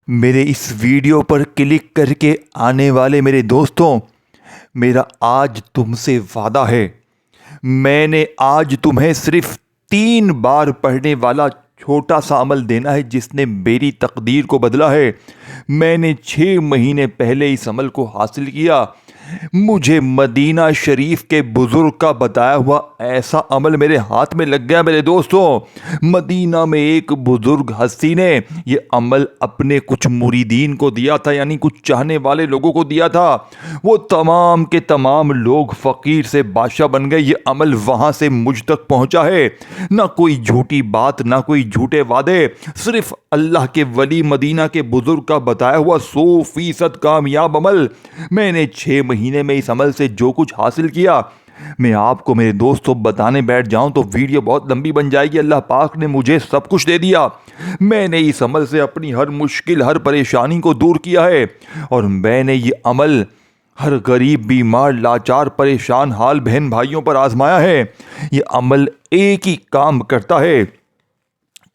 میرے اس ویڈیو پر کلک کر کے آنے والے میرے دوستوں، میرا آج تم سے وعدہ ہے، میں نے آج تمہیں صرف 3 بار پڑھنے والا چھوٹا سا عمل دینا ہے جس نے میری تقدیر کو بدلا ہے۔ میں نے 6 مہینے پہلے اس عمل کو حاصل کیا۔ مجھے مدینہ شریف کے بزرگ کا بتایا ہوا ایسا عمل میرے ہاتھ میں لگ گیا میرے دوستوں۔ مدینہ میں ایک بزرگ ہستی نے یہ عمل اپنے کچھ مریدین کو دیا تھا، یعنی کچھ چاہنے والے لوگوں کو دیا تھا۔ وہ تمام کے تمام لوگ فقیر سے بادشاہ بن گئے۔ یہ عمل وہاں سے مجھ تک پہنچا ہے، نہ کوئی جھوٹی بات، نہ کوئی جھوٹے وعدے، صرف اللہ کے ولی مدینہ کے بزرگ کا بتایا ہوا 100% کامیاب عمل۔ میں نے 6 مہینے میں اس عمل سے جو کچھ حاصل کیا، میں آپ کو میرے دوستوں بتانے بیٹھ جاؤں تو ویڈیو بہت لمبی بن جائے گی۔ اللہ پاک نے مجھے سب کچھ دے دیا۔ میں نے اس عمل سے اپنی ہر مشکل، ہر پریشانی کو دور کیا ہے، اور میں نے یہ عمل ہر غریب، بیمار، لاچار، پریشان حال بہن بھائیوں پر آزمایا ہے۔ یہ عمل ایک ہی کام کرتا ہے،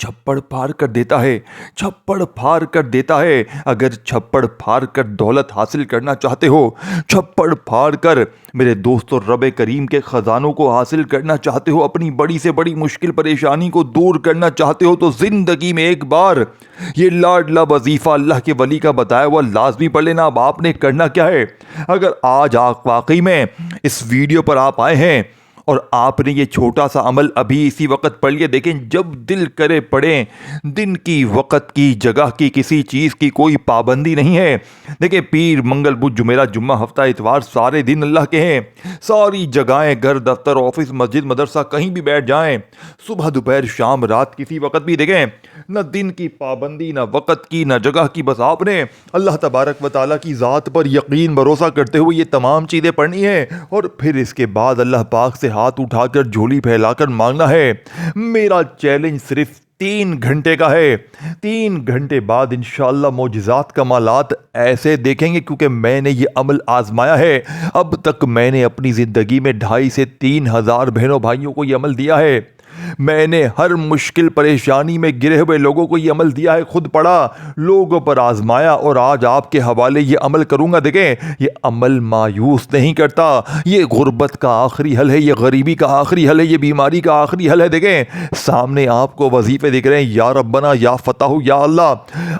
چھپڑ پھاڑ کر دیتا ہے، چھپڑ پھاڑ کر دیتا ہے۔ اگر چھپڑ پھاڑ کر دولت حاصل کرنا چاہتے ہو، چھپڑ پھاڑ کر میرے دوستو رب کریم کے خزانوں کو حاصل کرنا چاہتے ہو، اپنی بڑی سے بڑی مشکل پریشانی کو دور کرنا چاہتے ہو، تو زندگی میں ایک بار یہ لاڈلا وظیفہ اللہ کے ولی کا بتایا ہوا لازمی پڑھ لینا۔ اب آپ نے کرنا کیا ہے؟ اگر آج آپ واقعی میں اس ویڈیو پر آپ آئے ہیں اور آپ نے یہ چھوٹا سا عمل ابھی اسی وقت پڑھ لیا، دیکھیں جب دل کرے پڑھیں، دن کی، وقت کی، جگہ کی، کسی چیز کی کوئی پابندی نہیں ہے۔ دیکھیں پیر، منگل، بدھ، جمعرات، جمعہ، ہفتہ، اتوار، سارے دن اللہ کے ہیں۔ ساری جگہیں، گھر، دفتر، آفس، مسجد، مدرسہ، کہیں بھی بیٹھ جائیں، صبح، دوپہر، شام، رات، کسی وقت بھی، دیکھیں نہ دن کی پابندی، نہ وقت کی، نہ جگہ کی، بس آپ نے اللہ تبارک و تعالیٰ کی ذات پر یقین بھروسہ کرتے ہوئے یہ تمام چیزیں پڑھنی ہیں، اور پھر اس کے بعد اللہ پاک سے ہاتھ اٹھا کر، جھولی پھیلا کر مانگنا ہے۔ میرا چیلنج صرف 3 گھنٹے کا ہے۔ 3 گھنٹے بعد انشاءاللہ معجزات، کمالات ایسے دیکھیں گے، کیونکہ میں نے یہ عمل آزمایا ہے۔ اب تک میں نے اپنی زندگی میں 2,500 سے 3,000 بہنوں بھائیوں کو یہ عمل دیا ہے۔ میں نے ہر مشکل پریشانی میں گرے ہوئے لوگوں کو یہ عمل دیا ہے، خود پڑھا، لوگوں پر آزمایا، اور آج آپ کے حوالے یہ عمل کروں گا۔ دیکھیں یہ عمل مایوس نہیں کرتا۔ یہ غربت کا آخری حل ہے، یہ غریبی کا آخری حل ہے، یہ بیماری کا آخری حل ہے۔ دیکھیں سامنے آپ کو وظیفے دکھ رہے ہیں، یا ربنا، یا فتح، یا اللہ۔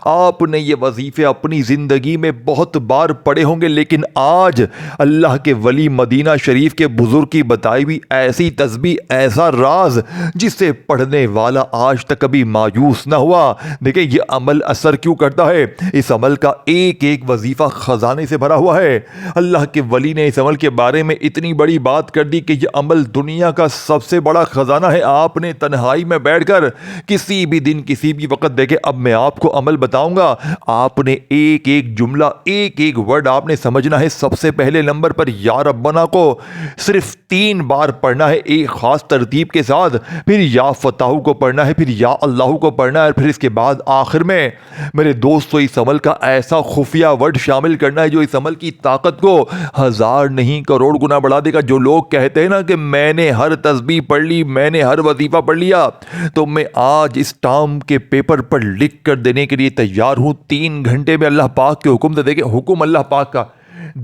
آپ نے یہ وظیفے اپنی زندگی میں بہت بار پڑھے ہوں گے، لیکن آج اللہ کے ولی مدینہ شریف کے بزرگ کی بتائی ہوئی ایسی تسبیح، ایسا راز جس سے پڑھنے والا آج تک کبھی مایوس نہ ہوا۔ دیکھیں یہ عمل اثر کیوں کرتا ہے؟ اس عمل کا ایک ایک وظیفہ خزانے سے بھرا ہوا ہے۔ اللہ کے ولی نے اس عمل کے بارے میں اتنی بڑی بات کر دی کہ یہ عمل دنیا کا سب سے بڑا خزانہ ہے۔ آپ نے تنہائی میں بیٹھ کر کسی بھی دن، کسی بھی وقت، دیکھیں اب میں آپ کو عمل بتاؤں گا، آپ نے ایک ایک جملہ، ایک ایک ورڈ آپ نے سمجھنا ہے۔ سب سے پہلے نمبر پر یا ربنا کو صرف 3 بار پڑھنا ہے ایک خاص ترتیب کے ساتھ، پھر یا فتح کو پڑھنا ہے، پھر یا اللہ کو پڑھنا ہے، پھر اس کے بعد آخر میں میرے دوستو اس عمل کا ایسا خفیہ ورڈ شامل کرنا ہے جو اس عمل کی طاقت کو 1000 نہیں کروڑ گنا بڑھا دے گا۔ جو لوگ کہتے ہیں نا کہ میں نے ہر تسبیح پڑھ لی، میں نے ہر وظیفہ پڑھ لیا، تو میں آج اس ٹام کے پیپر پر لکھ کر دینے کے لیے تیار ہوں۔ 3 گھنٹے میں اللہ پاک کے حکم سے، دیکھیں حکم اللہ پاک کا،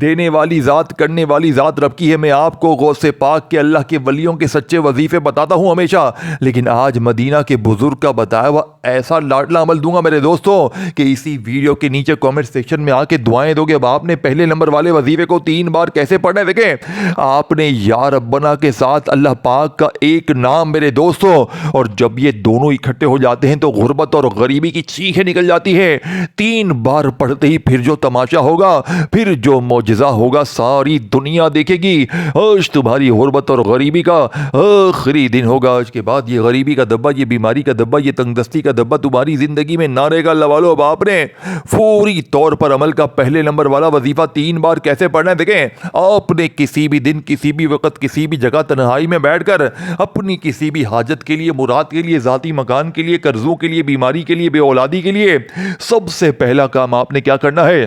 دینے والی ذات، کرنے والی ذات رب کی ہے۔ میں آپ کو غوث پاک کے، اللہ کے ولیوں کے سچے وظیفے بتاتا ہوں ہمیشہ، لیکن آج مدینہ کے بزرگ کا بتایا ہوا ایسا لاڈلا عمل دوں گا میرے دوستوں کہ اسی ویڈیو کے نیچے کامنٹ سیکشن میں آ کے دعائیں دو گے۔ اب آپ نے پہلے نمبر والے وظیفے کو 3 بار کیسے پڑھنا ہے؟ دیکھیں آپ نے یا ربنا کے ساتھ اللہ پاک کا ایک نام میرے دوستوں، اور جب یہ دونوں اکٹھے ہو جاتے ہیں تو غربت اور غریبی کی چیخیں نکل جاتی ہیں۔ 3 بار پڑھتے ہی پھر جو تماشا ہوگا، پھر جو معجزہ ہوگا، ساری دنیا دیکھے گی۔ آج تمہاری غربت اور غریبی کا آخری دن ہوگا۔ آج کے بعد یہ غریبی کا دبا، یہ بیماری کا دبا، یہ تنگ دستی کا دبا تمہاری زندگی میں نہ رہے گا۔ اللہ والو اب آپ نے فوری طور پر عمل کا پہلے نمبر والا وظیفہ 3 بار کیسے پڑھنا ہے؟ دیکھیں آپ نے کسی بھی دن، کسی بھی وقت، کسی بھی جگہ تنہائی میں بیٹھ کر اپنی کسی بھی حاجت کے لیے، مراد کے لیے، ذاتی مکان کے لیے، قرضوں کے لیے، بیماری کے لیے، بے اولادی کے لیے، سب سے پہلا کام آپ نے کیا کرنا ہے؟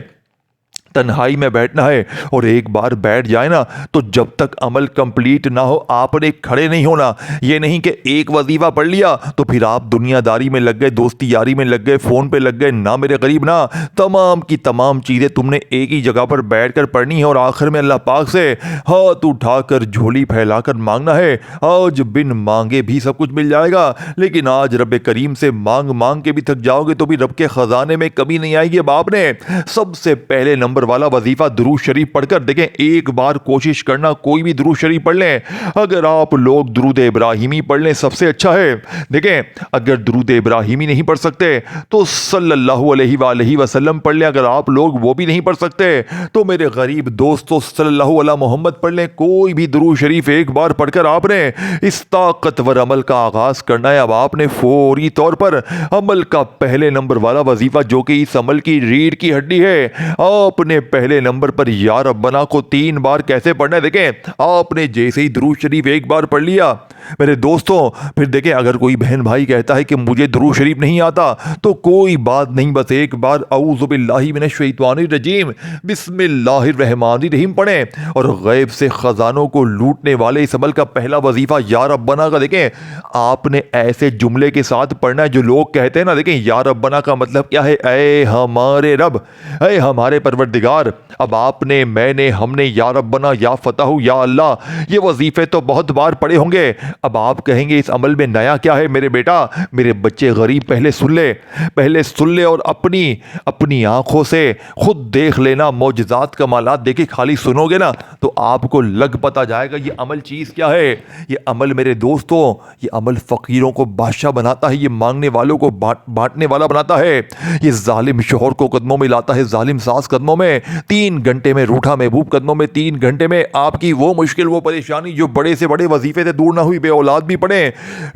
تنہائی میں بیٹھنا ہے اور ایک بار بیٹھ جائے نا تو جب تک عمل کمپلیٹ نہ ہو آپ نے کھڑے نہیں ہونا. یہ نہیں کہ ایک وظیفہ پڑھ لیا تو پھر آپ دنیا داری میں لگ گئے, دوستی یاری میں لگ گئے, فون پہ لگ گئے. نہ میرے غریب نہ, تمام کی تمام چیزیں تم نے ایک ہی جگہ پر بیٹھ کر پڑھنی ہے اور آخر میں اللہ پاک سے ہاتھ اٹھا کر جھولی پھیلا کر مانگنا ہے. آج بن مانگے بھی سب کچھ مل جائے گا, لیکن آج رب کریم سے مانگ مانگ کے بھی تھک جاؤ گے تو بھی رب کے خزانے میں کمی نہیں آئے گی. اب آپ نے سب سے پہلے نمبر والا وظیفہ درود شریف پڑھ کر دیکھیں. ایک بار کوشش کرنا کوئی بھی درود شریف پڑھ لیں. اگر آپ لوگ درود ابراہیمی پڑھ لیں سب سے اچھا ہے. دیکھیں اگر درود ابراہیمی نہیں پڑھ سکتے تو صلی اللہ علیہ وآلہ وسلم پڑھ لیں. اگر آپ لوگ وہ بھی نہیں پڑھ سکتے تو میرے غریب دوستو صلی اللہ علیہ محمد پڑھ لیں. کوئی بھی درود شریف ایک بار پڑھ کر آپ نے اس طاقتور عمل کا آغاز کرنا ہے. اب آپ نے فوری طور پر عمل کا پہلے نمبر والا وظیفہ جو کہ اس عمل کی ریڑھ کی ہڈی ہے, آپ نے پہلے نمبر پر یا ربنا کو 3 بار کیسے پڑھنا ہے. دیکھیں آپ نے جیسے ہی درود شریف ایک بار پڑھ لیا میرے دوستوں, پھر دیکھیں اگر کوئی بہن بھائی کہتا ہے کہ مجھے درود شریف نہیں آتا تو کوئی بات نہیں, بس ایک بار اعوذ باللہ من الشیطان الرجیم بسم اللہ الرحمن الرحیم پڑھیں. اور غیب سے خزانوں کو لوٹنے والے اس عمل کا پہلا وظیفہ یا ربنا کا دیکھیں آپ نے ایسے جملے کے ساتھ پڑھنا ہے جو لوگ کہتے ہیں نا. دیکھیں یا ربنا کا مطلب کیا ہے, اے ہمارے رب, اے ہمارے پروردگار. اب آپ نے, میں نے, ہم نے یا ربنا, یا فتح, یا اللہ یہ وظیفے تو بہت بار پڑھے ہوں گے. اب آپ کہیں گے اس عمل میں نیا کیا ہے. میرے بیٹا, میرے بچے غریب, پہلے سن لے اور اپنی آنکھوں سے خود دیکھ لینا. معجزات کمالات دیکھے, خالی سنو گے نا تو آپ کو لگ پتا جائے گا یہ عمل چیز کیا ہے. یہ عمل میرے دوستوں, یہ عمل فقیروں کو بادشاہ بناتا ہے, یہ مانگنے والوں کو بانٹنے والا بناتا ہے, یہ ظالم شوہر کو قدموں میں لاتا ہے, ظالم ساس قدموں میں, 3 گھنٹے میں روٹھا محبوب قدموں میں, 3 گھنٹے میں آپ کی وہ مشکل, وہ پریشانی جو بڑے سے بڑے وظیفے سے دور نہ ہوئی, بے اولاد بھی پڑھیں,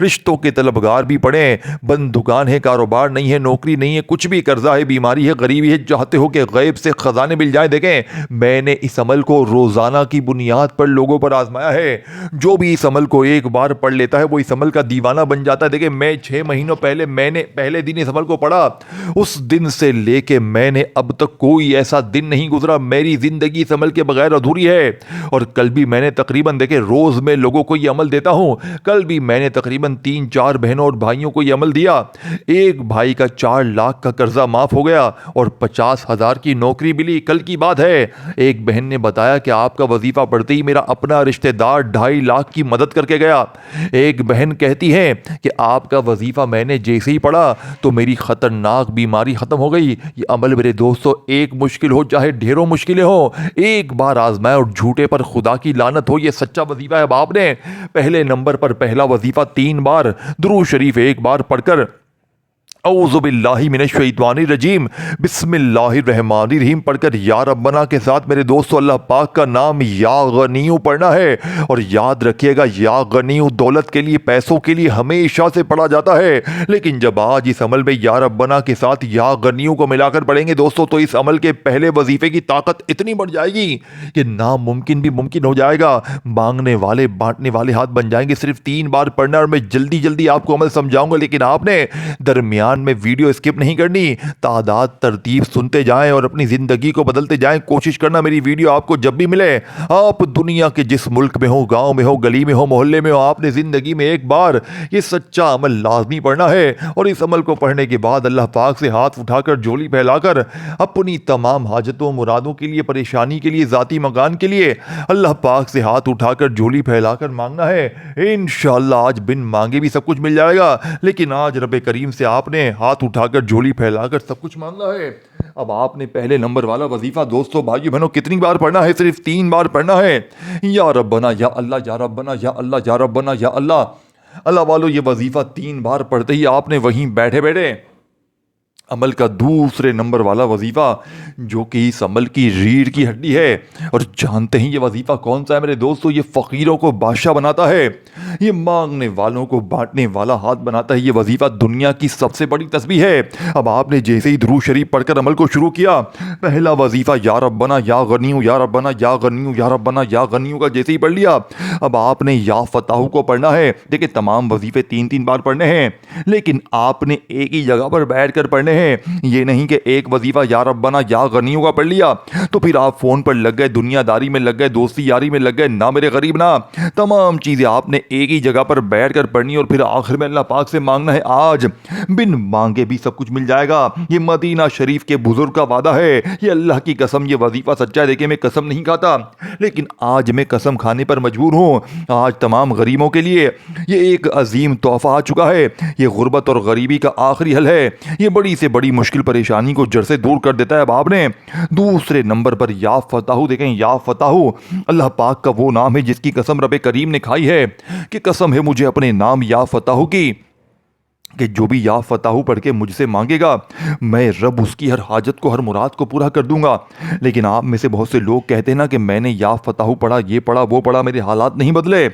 رشتوں کے طلبگار بھی پڑھیں, بند دکان ہے, کاروبار نہیں ہے, نوکری نہیں ہے, کچھ بھی قرضہ ہے, بیماری ہے, غریبی ہے, چاہتے ہو کہ غیب سے خزانے مل جائیں. دیکھیں میں نے اس عمل کو روزانہ کی بنیاد پر لوگوں پر آزمایا ہے. جو بھی اس عمل کو ایک بار پڑھ لیتا ہے وہ اس عمل کا دیوانہ بن جاتا ہے. دیکھیں میں 6 مہینوں پہلے میں نے پہلے دن اس عمل کو پڑھا, اس دن سے لے کے میں نے اب تک کوئی ایسا دن نہیں گزرا, میری زندگی اس عمل کے بغیر ادھوری ہے. اور کل بھی میں نے تقریباً, دیکھیں روز میں لوگوں کو یہ عمل دیتا ہوں, کل بھی میں نے تقریباً 3-4 بہنوں اور بھائیوں کو یہ عمل دیا. ایک بھائی کا 4 لاکھ کا قرضہ معاف ہو گیا اور 50,000 کی نوکری ملی. کل کی بات ہے, ایک بہن نے بتایا کہ آپ کا وظیفہ پڑھتے ہی میرا اپنا رشتہ دار 2.5 لاکھ کی مدد کر کے گیا. ایک بہن کہتی ہے کہ آپ کا وظیفہ میں نے جیسے ہی پڑھا تو میری خطرناک بیماری ختم ہو گئی. یہ عمل میرے دوستو ایک مشکل ہو چاہے ڈھیروں مشکلیں ہو, ایک بار آزمائے اور جھوٹے پر خدا کی لعنت ہو, یہ سچا وظیفہ ہے. اب آپ نے پہلے نمبر پر پہلا وظیفہ 3 بار درود شریف ایک بار پڑھ کر اعوذ باللہ من الشیطان الرجیم بسم اللہ الرحمن الرحیم پڑھ کر یا ربنا کے ساتھ میرے دوستو اللہ پاک کا نام یا غنیو پڑھنا ہے. اور یاد رکھیے گا یا غنیو دولت کے لیے, پیسوں کے لیے ہمیشہ سے پڑھا جاتا ہے, لیکن جب آج اس عمل میں یا ربنا کے ساتھ یا غنیو کو ملا کر پڑھیں گے دوستو تو اس عمل کے پہلے وظیفے کی طاقت اتنی بڑھ جائے گی کہ ناممکن بھی ممکن ہو جائے گا. مانگنے والے بانٹنے والے ہاتھ بن جائیں گے. صرف 3 بار پڑھنا اور میں جلدی آپ کو عمل سمجھاؤں گا, لیکن آپ نے درمیان میں ویڈیو اسکپ نہیں کرنی, تعداد ترتیب سنتے جائیں اور اپنی زندگی کو بدلتے جائیں. کوشش کرنا میری ویڈیو آپ کو جب بھی ملے, آپ دنیا کے جس ملک میں ہو, گاؤں میں ہو, گلی میں ہو, محلے میں ہو, آپ نے زندگی میں ایک بار یہ سچا عمل لازمی پڑھنا ہے. اور اس عمل کو پڑھنے کے بعد اللہ پاک سے ہاتھ اٹھا کر جھولی پھیلا کر اپنی تمام حاجتوں مرادوں کے لیے, پریشانی کے لیے, ذاتی مکان کے لیے اللہ پاک سے ہاتھ اٹھا کر جھولی پھیلا کر مانگنا ہے. انشاءاللہ آج بن مانگے بھی سب کچھ مل جائے گا, لیکن آج رب کریم سے آپ نے ہاتھ اٹھا کر جھولی پھیلا کر سب کچھ مانگنا ہے. اب آپ نے پہلے نمبر والا وظیفہ دوستو بھائیو بہنوں کتنی بار پڑھنا ہے؟ صرف 3 بار پڑھنا ہے. یا ربنا یا اللہ, یا ربنا یا اللہ, یا ربنا یا اللہ. اللہ والو یہ وظیفہ 3 بار پڑھتے ہی آپ نے وہیں بیٹھے بیٹھے عمل کا دوسرے نمبر والا وظیفہ جو کہ اس عمل کی ریڑھ کی ہڈی ہے, اور جانتے ہیں یہ وظیفہ کون سا ہے میرے دوستو؟ یہ فقیروں کو بادشاہ بناتا ہے, یہ مانگنے والوں کو بانٹنے والا ہاتھ بناتا ہے. یہ وظیفہ دنیا کی سب سے بڑی تسبیح ہے. اب آپ نے جیسے ہی درود شریف پڑھ کر عمل کو شروع کیا, پہلا وظیفہ یا ربنا یا غنیو, یا ربنا یا غنیو, یا ربنا یا غنیو کا جیسے ہی پڑھ لیا, اب آپ نے یا فتح کو پڑھنا ہے. دیکھیں تمام وظیفے 3 بار پڑھنے ہیں, لیکن آپ نے ایک ہی جگہ پر بیٹھ کر پڑھنے ہیں. ہیں. یہ نہیں کہ ایک وظیفہ یا ربنا یا غنیوں کا پڑھ لیا تو پھر آپ فون پر لگ گئے, دنیا داری میں لگ گئے, دوستی یاری میں لگ گئے. نہ میرے غریب نہ, تمام چیزیں آپ نے ایک ہی جگہ پر بیٹھ کر پڑھنی اور پھر آخر میں اللہ پاک سے مانگنا ہے. آج بن مانگے بھی سب کچھ مل جائے گا. یہ مدینہ شریف کے بزرگ کا وعدہ ہے. یہ اللہ کی قسم, یہ وظیفہ سچا ہے. دیکھیں میں قسم نہیں کھاتا, لیکن آج میں قسم کھانے پر مجبور ہوں. آج تمام غریبوں کے لیے یہ ایک عظیم تحفہ آ چکا ہے. یہ غربت اور غریبی کا آخری حل ہے. یہ بڑی سے بڑی مشکل پریشانی کو جڑ سے دور کر دیتا ہے. اب آپ نے دوسرے نمبر پر یا فتح, دیکھیں یا فتح اللہ پاک کا وہ نام ہے جس کی قسم رب کریم نے کھائی ہے کہ قسم ہے مجھے اپنے نام یا فتح کی کہ جو بھی یا فتح پڑھ کے مجھ سے مانگے گا میں رب اس کی ہر حاجت کو, ہر مراد کو پورا کر دوں گا. لیکن آپ میں سے بہت سے لوگ کہتے ہیں نا کہ میں نے یا فتح پڑھا, یہ پڑھا, وہ پڑھا, میرے حالات نہیں بدلے.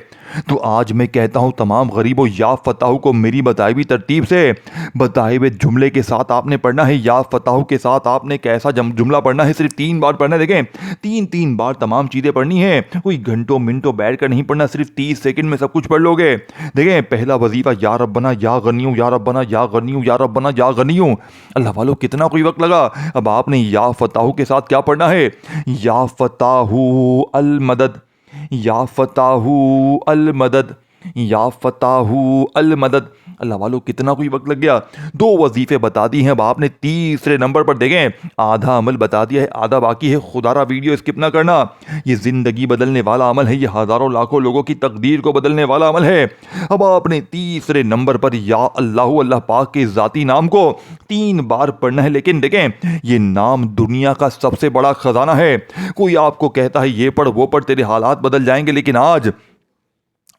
تو آج میں کہتا ہوں تمام غریبوں, یا فتح کو میری بتائی ہوئی ترتیب سے بتائے ہوئے جملے کے ساتھ آپ نے پڑھنا ہے. یا فتح کے ساتھ آپ نے کیسا جملہ پڑھنا ہے, صرف 3 بار پڑھنا ہے. دیکھیں 3 بار تمام چیزیں پڑھنی ہیں. کوئی گھنٹوں منٹوں بیٹھ کر نہیں پڑھنا, صرف 30 سیکنڈ میں سب کچھ پڑھ لو گے. دیکھیں پہلا وظیفہ یا ربنا یا غنیوں, یا ربنا یا غنیوں, یا ربنا یا غنیوں. اللہ والوں کتنا کوئی وقت لگا. اب آپ نے یا فتح کے ساتھ کیا پڑھنا ہے, یا فتح المدد, یا فتح المدد, یا فتح المدد. اللہ والوں کتنا کوئی وقت لگ گیا. 2 وظیفے بتا دی ہیں. اب آپ نے تیسرے نمبر پر دیکھیں آدھا عمل بتا دیا ہے, آدھا باقی ہے. خدا را ویڈیو اسکپ نہ کرنا. یہ زندگی بدلنے والا عمل ہے. یہ ہزاروں لاکھوں لوگوں کی تقدیر کو بدلنے والا عمل ہے. اب آپ نے تیسرے نمبر پر یا اللہ, اللہ پاک کے ذاتی نام کو 3 بار پڑھنا ہے. لیکن دیکھیں یہ نام دنیا کا سب سے بڑا خزانہ ہے. کوئی آپ کو کہتا ہے یہ پڑھ وہ پڑھ تیرے حالات بدل جائیں گے, لیکن آج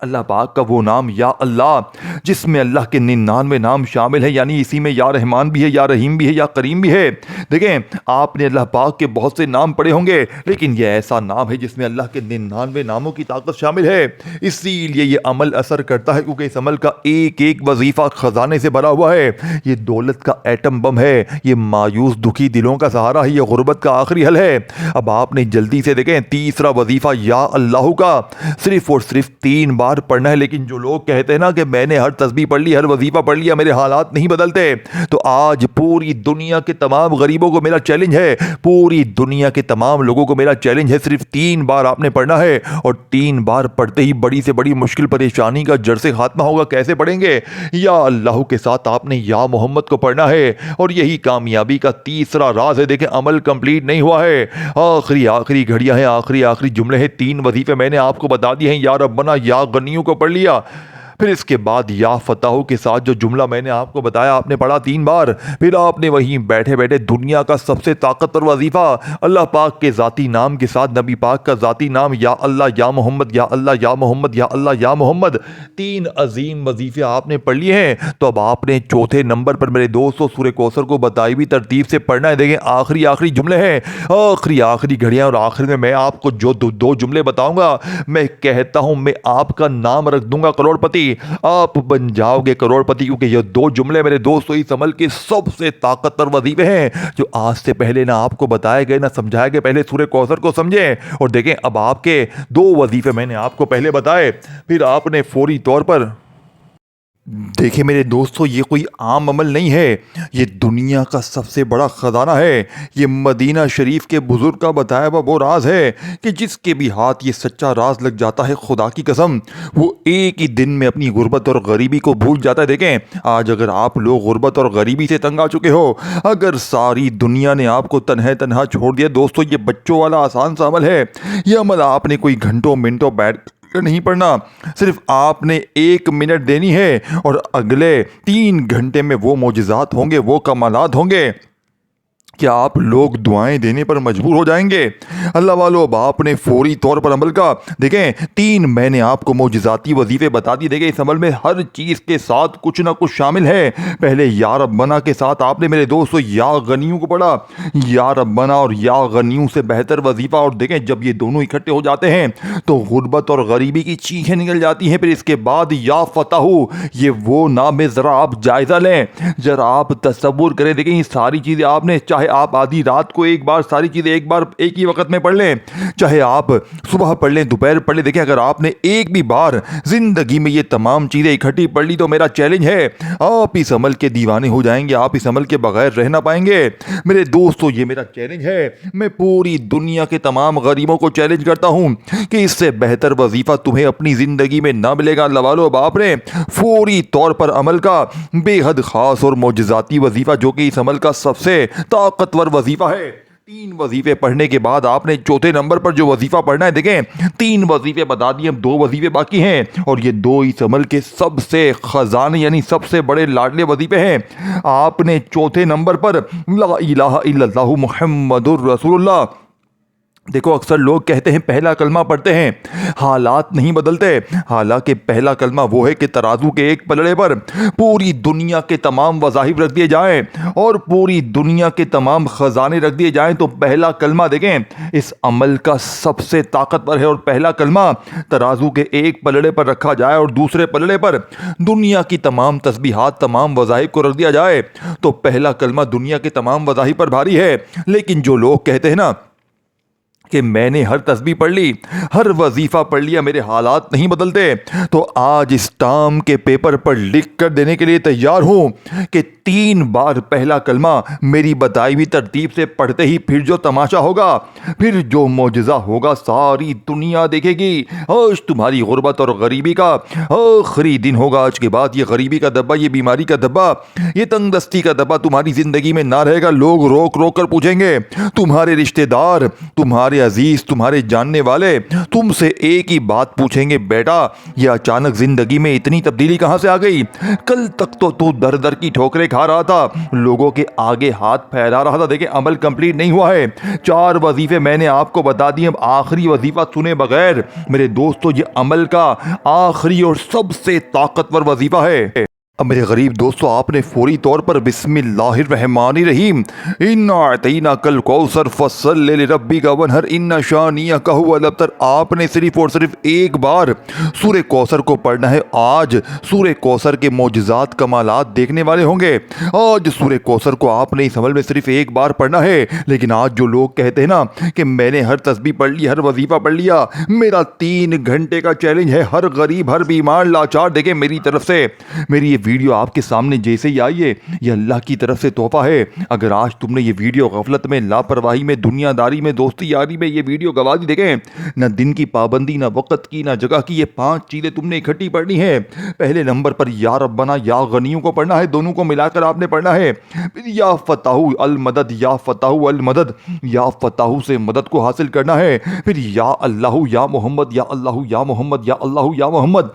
اللہ پاک کا وہ نام یا اللہ جس میں اللہ کے 99 نام شامل ہیں, یعنی اسی میں یا رحمان بھی ہے, یا رحیم بھی ہے, یا کریم بھی ہے. دیکھیں آپ نے اللہ پاک کے بہت سے نام پڑھے ہوں گے, لیکن یہ ایسا نام ہے جس میں اللہ کے 99 ناموں کی طاقت شامل ہے. اسی لیے یہ عمل اثر کرتا ہے کیونکہ اس عمل کا ایک ایک وظیفہ خزانے سے بھرا ہوا ہے. یہ دولت کا ایٹم بم ہے. یہ مایوس دکھی دلوں کا سہارا ہے. یہ غربت کا آخری حل ہے. اب آپ نے جلدی سے دیکھیں تیسرا وظیفہ یا اللہ کا صرف اور صرف 3 بار پڑھنا ہے. لیکن جو لوگ کہتے ہیں نا کہ میں نے ہر تسبیح پڑھ لی, ہر وظیفہ پڑھ لیا, میرے حالات نہیں بدلتے, تو آج پوری دنیا کے تمام غریبوں کو میرا چیلنج ہے, پوری دنیا کے تمام لوگوں کو میرا چیلنج ہے. صرف 3 بار آپ نے پڑھنا ہے اور 3 بار پڑھتے ہی بڑی سے بڑی مشکل پریشانی کا جڑ سے خاتمہ ہوگا. کیسے پڑھیں گے؟ یا اللہ کے ساتھ آپ نے یا محمد کو پڑھنا ہے اور یہی کامیابی کا تیسرا راز ہے. دیکھیں عمل کمپلیٹ نہیں ہوا ہے, آخری گھڑیاں ہیں, آخری جملے ہیں. 3 وظیفے میں نے آپ کو بتا دیے ہیں. یا ربنا یا غنیوں کو پڑھ لیا, پھر اس کے بعد یا فتح کے ساتھ جو جملہ میں نے آپ کو بتایا آپ نے پڑھا 3 بار. پھر آپ نے وہیں بیٹھے بیٹھے دنیا کا سب سے طاقتور وظیفہ اللہ پاک کے ذاتی نام کے ساتھ نبی پاک کا ذاتی نام یا اللہ یا محمد, یا اللہ یا محمد, یا اللہ یا محمد, 3 عظیم وظیفے آپ نے پڑھ لیے ہیں. تو اب آپ نے چوتھے نمبر پر میرے دوستوں سورہ کوثر کو بتائی ہوئی ترتیب سے پڑھنا ہے. دیکھیں آخری جملے ہیں, آخری گھڑیاں, اور آخر میں میں آپ کو جو 2 جملے بتاؤں گا میں کہتا ہوں میں آپ کا نام رکھ دوں گا کروڑ پتی, آپ بن جاؤ گے کروڑ پتی. کیونکہ یہ 2 جملے میرے دوستوں اس عمل کے سب سے طاقتور وظیفے ہیں جو آج سے پہلے نہ آپ کو بتائے گئے نہ سمجھائے گئے. پہلے سورہ کوثر کو سمجھیں اور دیکھیں اب آپ کے 2 وظیفے میں نے آپ کو پہلے بتائے, پھر آپ نے فوری طور پر دیکھیں میرے دوستو یہ کوئی عام عمل نہیں ہے, یہ دنیا کا سب سے بڑا خزانہ ہے. یہ مدینہ شریف کے بزرگ کا بتایا ہوا وہ راز ہے کہ جس کے بھی ہاتھ یہ سچا راز لگ جاتا ہے, خدا کی قسم وہ ایک ہی دن میں اپنی غربت اور غریبی کو بھول جاتا ہے. دیکھیں آج اگر آپ لوگ غربت اور غریبی سے تنگ آ چکے ہو, اگر ساری دنیا نے آپ کو تنہا چھوڑ دیا, دوستو یہ بچوں والا آسان سا عمل ہے. یہ عمل آپ نے کوئی گھنٹوں منٹوں بیٹھ نہیں پڑھنا, صرف آپ نے 1 منٹ دینی ہے اور اگلے 3 گھنٹے میں وہ معجزات ہوں گے, وہ کمالات ہوں گے کیا آپ لوگ دعائیں دینے پر مجبور ہو جائیں گے. اللہ والو اب آپ نے فوری طور پر عمل کا دیکھیں 3 میں نے آپ کو معجزاتی وظیفے بتا دی. دیکھیں اس عمل میں ہر چیز کے ساتھ کچھ نہ کچھ شامل ہے. پہلے یا ربنا کے ساتھ آپ نے میرے دوستو یا غنیوں کو پڑھا. یا ربنا اور یا غنیوں سے بہتر وظیفہ, اور دیکھیں جب یہ دونوں اکٹھے ہو جاتے ہیں تو غربت اور غریبی کی چیخیں نکل جاتی ہیں. پھر اس کے بعد یا فتح, یہ وہ نام ہے, ذرا آپ جائزہ لیں, ذرا آپ تصور کریں. دیکھیں یہ ساری چیزیں آپ نے, چاہے آپ آدھی رات کو ایک بار ساری چیزیں ایک ہی وقت میں میں پڑھ لیں, چاہے آپ صبح پڑھ لیں, دوپہر پڑھ لیں. دیکھیں اگر آپ نے ایک بھی بار زندگی میں یہ تمام چیزیں اکٹھی پڑھ لی تو میرا چیلنج ہے آپ اس عمل کے دیوانے ہو جائیں گے, آپ اس عمل کے بغیر رہ نہ پائیں گے. میرے دوستو یہ میرا چیلنج ہے, میں پوری دنیا کے تمام غریبوں کو چیلنج کرتا ہوں کہ اس سے بہتر وظیفہ تمہیں اپنی زندگی میں نہ ملے گا. اللہ والو باپ نے فوری طور پر عمل کا بے حد خاص اور معجزاتی وظیفہ جو کہ اس عمل کا سب سے طاقتور وظیفہ ہے. 3 وظیفے پڑھنے کے بعد آپ نے چوتھے نمبر پر جو وظیفہ پڑھنا ہے, دیکھیں 3 وظیفے بتا دیے, اب 2 وظیفے باقی ہیں اور یہ 2 اس عمل کے سب سے خزانے یعنی سب سے بڑے لاڈلے وظیفے ہیں. آپ نے چوتھے نمبر پر لا الہ الا اللہ محمد الرسول اللہ. دیکھو اکثر لوگ کہتے ہیں پہلا کلمہ پڑھتے ہیں حالات نہیں بدلتے, حالانکہ پہلا کلمہ وہ ہے کہ ترازو کے ایک پلڑے پر پوری دنیا کے تمام وظائف رکھ دیے جائیں اور پوری دنیا کے تمام خزانے رکھ دیے جائیں تو پہلا کلمہ دیکھیں اس عمل کا سب سے طاقتور ہے. اور پہلا کلمہ ترازو کے ایک پلڑے پر رکھا جائے اور دوسرے پلڑے پر دنیا کی تمام تسبیحات تمام وظائف کو رکھ دیا جائے تو پہلا کلمہ دنیا کے تمام وظائف پر بھاری ہے. لیکن جو لوگ کہتے ہیں نا کہ میں نے ہر تسبیح پڑھ لی, ہر وظیفہ پڑھ لیا, میرے حالات نہیں بدلتے, تو آج اس ٹام کے پیپر پر لکھ کر دینے کے لیے تیار ہوں کہ 3 بار پہلا کلمہ میری بتائی ہوئی ترتیب سے پڑھتے ہی پھر جو تماشا ہوگا, پھر جو معجزہ ہوگا ساری دنیا دیکھے گی. آج تمہاری غربت اور غریبی کا آخری دن ہوگا. آج کے بعد یہ غریبی کا دبا, یہ بیماری کا دبا, یہ تنگ دستی کا دبا تمہاری زندگی میں نہ رہے گا. لوگ روک روک کر پوچھیں گے, تمہارے رشتہ دار, تمہارے عزیز, تمہارے جاننے والے تم سے ایک ہی بات پوچھیں گے, بیٹا یہ اچانک زندگی میں اتنی تبدیلی کہاں سے آ گئی؟ کل تک تو در در کی ٹھوکریں کھا رہا تھا, لوگوں کے آگے ہاتھ پھیلا رہا تھا. دیکھیں عمل کمپلیٹ نہیں ہوا ہے. 4 وظیفے میں نے آپ کو بتا دیے, اب آخری وظیفہ سنے بغیر میرے دوستو یہ عمل کا آخری اور سب سے طاقتور وظیفہ ہے. اب میرے غریب دوستو آپ نے فوری طور پر بسم اللہ الرحمن الرحیم انا اعطیناک الکوثر فصل لربک وانحر ان شانئک هو الابتر, آپ نے صرف اور صرف ایک بار سورہ کوثر کو پڑھنا ہے. آج سورہ کوثر کے معجزات کمالات دیکھنے والے ہوں گے. آج سورہ کوثر کو آپ نے اس عمل میں صرف ایک بار پڑھنا ہے. لیکن آج جو لوگ کہتے ہیں نا کہ میں نے ہر تسبیح پڑھ لی, ہر وظیفہ پڑھ لیا, میرا 3 گھنٹے کا چیلنج ہے, ہر غریب, ہر بیمار, لاچار, دیکھیں میری طرف سے میری یہ ویڈیو آپ کے سامنے جیسے ہی آئی ہے یہ اللہ کی طرف سے تحفہ ہے. اگر آج تم نے یہ ویڈیو غفلت میں, لاپرواہی میں, دنیا داری میں, دوستی یاری میں یہ ویڈیو گوا دی, دیکھیں نہ دن کی پابندی, نہ وقت کی, نہ جگہ کی, یہ 5 چیزیں تم نے اکٹھی پڑھنی ہے. پہلے نمبر پر یا ربنا یا غنیوں کو پڑھنا ہے, دونوں کو ملا کر آپ نے پڑھنا ہے. پھر یا فتح المدد, یا فتح المدد, یا فتح سے مدد کو حاصل کرنا ہے. پھر یا اللہ یا محمد, یا اللہ یا محمد, یا اللہ یا محمد.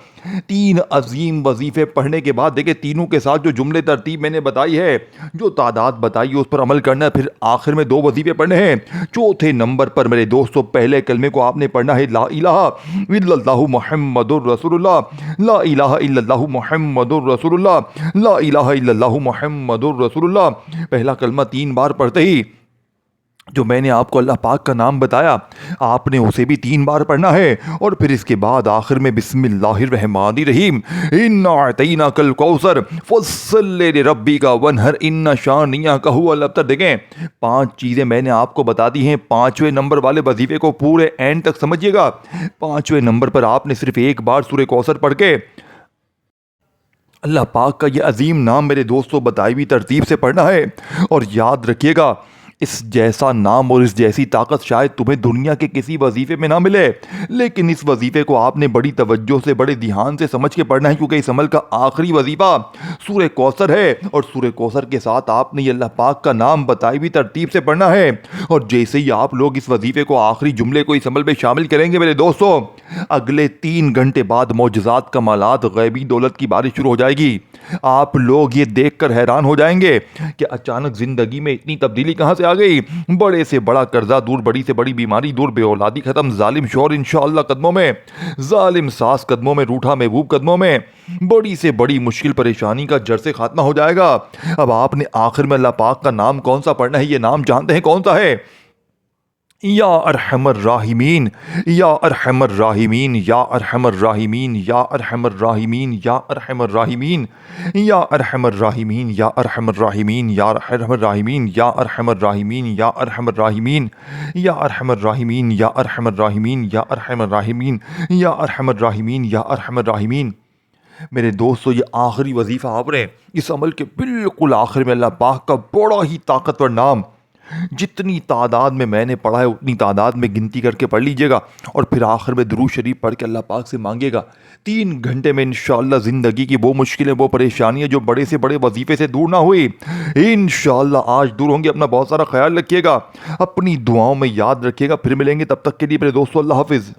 3 عظیم وظیفے پڑھنے کے بعد دیکھیں تینوں کے ساتھ جو جملے ترتیب میں نے بتائی ہے, جو تعداد بتائی ہے اس پر عمل کرنا ہے. پھر آخر میں 2 وظیفے پڑھنے ہیں. چوتھے نمبر پر میرے دوستو پہلے کلمے کو آپ نے پڑھنا ہے لا الہ الا اللہ محمد الرسول اللہ, لا الہ الا اللہ محمد الرسول اللہ, لا الہ الا اللہ محمد الرسول اللہ. پہلا کلمہ 3 بار پڑھتے ہی جو میں نے آپ کو اللہ پاک کا نام بتایا آپ نے اسے بھی 3 بار پڑھنا ہے. اور پھر اس کے بعد آخر میں بسم اللہ الرحمن الرحیم انا اعطیناک الکوثر فصل لربک وانحر ان شانئک هو الابتر. دیکھیں 5 چیزیں میں نے آپ کو بتا دی ہیں. 5ویں نمبر والے وظیفے کو پورے اینڈ تک سمجھیے گا. 5ویں نمبر پر آپ نے صرف ایک بار سورہ کوثر پڑھ کے اللہ پاک کا یہ عظیم نام میرے دوستوں بتائی ہوئی ترتیب سے پڑھنا ہے. اور یاد رکھیے گا اس جیسا نام اور اس جیسی طاقت شاید تمہیں دنیا کے کسی وظیفے میں نہ ملے, لیکن اس وظیفے کو آپ نے بڑی توجہ سے, بڑے دھیان سے سمجھ کے پڑھنا ہے, کیونکہ اس عمل کا آخری وظیفہ سورہ کوثر ہے. اور سورہ کوثر کے ساتھ آپ نے یہ اللہ پاک کا نام بتائی ہوئی ترتیب سے پڑھنا ہے. اور جیسے ہی آپ لوگ اس وظیفے کو, آخری جملے کو اس عمل میں شامل کریں گے میرے دوستوں, اگلے 3 گھنٹے بعد معجزات, کمالات, غیبی دولت کی بارش شروع ہو جائے گی. آپ لوگ یہ دیکھ کر حیران ہو جائیں گے کہ اچانک زندگی میں اتنی تبدیلی کہاں سے آ گئی. بڑے سے بڑا قرضہ دور, بڑی سے بڑی بیماری دور, بے اولادی ختم, ظالم شوہر انشاءاللہ قدموں میں, ظالم ساس قدموں میں, روٹھا محبوب قدموں میں, بڑی سے بڑی مشکل پریشانی کا جڑ سے خاتمہ ہو جائے گا. اب آپ نے آخر میں اللہ پاک کا نام کون سا پڑھنا ہے, یہ نام جانتے ہیں کون سا ہے؟ یا ارحم الراحمین یا ارحم الراحمین یا ارحم الراحمین یا ارحم الراحمین یا ارحم الراحمین یا ارحم الراحمین یا ارحم الراحمین یا ارحم الراحمین یا ارحم الراحمین یا ارحم الراحمین یا ارحم الراحمین یا ارحم الراحمین یا ارحم الراحمین یا ارحم الراحمین یا ارحم الراحمین۔ میرے دوستو، یہ آخری وظیفہ آپ نے اس عمل کے بالکل آخر میں اللہ پاک کا بڑا ہی طاقتور نام، جتنی تعداد میں نے پڑھا ہے اتنی تعداد میں گنتی کر کے پڑھ لیجئے گا، اور پھر آخر میں درود شریف پڑھ کے اللہ پاک سے مانگے گا۔ 3 گھنٹے میں انشاءاللہ زندگی کی وہ مشکلیں، وہ پریشانیاں جو بڑے سے بڑے وظیفے سے دور نہ ہوئی، انشاءاللہ آج دور ہوں گے۔ اپنا بہت سارا خیال رکھیے گا، اپنی دعاؤں میں یاد رکھیے گا۔ پھر ملیں گے، تب تک کے لیے میرے دوستو اللہ حافظ۔